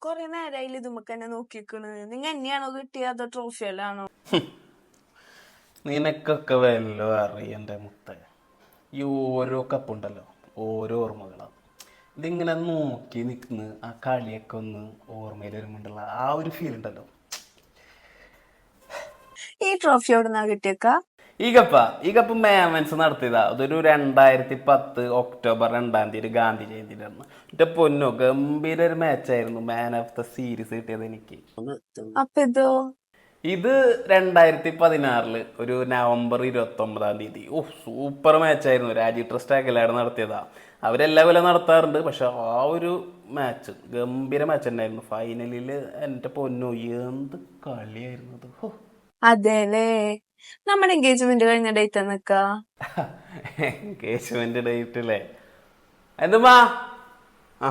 കൊറേ നേരായില്ല ഇതുമ്മക്ക് എന്നെ നോക്കിക്കണ്. നിങ്ങ എന്നെയാണോ കിട്ടിയ അതോ ട്രോഫിയല്ലാണോ? നിനക്കൊക്കെ വല്ലോ അറിയണ്ടേ മുത്ത. ഈ ഓരോ കപ്പുണ്ടല്ലോ ഓരോ ഓർമ്മകളാണ്. ഇതിങ്ങനെ നോക്കി നിൽക്കുന്ന ആ കളിയൊക്കെ ഒന്ന് ഓർമ്മയിൽ വരുമ്പോണ്ടുള്ള ആ ഒരു ഫീൽ ഉണ്ടല്ലോ. ഈ ട്രോഫി എവിടുന്നാ കിട്ടിയക്ക? ഈ കപ്പ് മേമൻസ് നടത്തിയതാ. അതൊരു 2010 ഒക്ടോബർ 2 ഗാന്ധി ജയന്തിയിലായിരുന്നു. എന്റെ പൊന്നോ, ഗംഭീര ഒരു മാച്ചായിരുന്നു. മാൻ ഓഫ് ദ സീരീസ് കിട്ടിയത് എനിക്ക്. അപ്പൊ ഇതോ? ഇത് 2016 ഒരു നവംബർ 29. സൂപ്പർ മാച്ചായിരുന്നു. രാജീവ് ട്രസ്റ്റ് അകലാട് നടത്തിയതാ. അവരെല്ലാ കൊല്ലം നടത്താറുണ്ട്, പക്ഷെ ആ ഒരു മാച്ച് ഗംഭീര മാച്ച് ഉണ്ടായിരുന്നു. ഫൈനലിൽ എൻ്റെ പൊന്നോ എന്ത് കളിയായിരുന്നു അത്. അതെല്ലേ. നമ്മുടെ എൻഗേജ്മെന്റ് കഴിഞ്ഞ ഡേറ്റ് നിക്ക? എൻഗേജ്മെന്റ് ഡേറ്റ് അല്ലേ? എന്തുമാ? ആ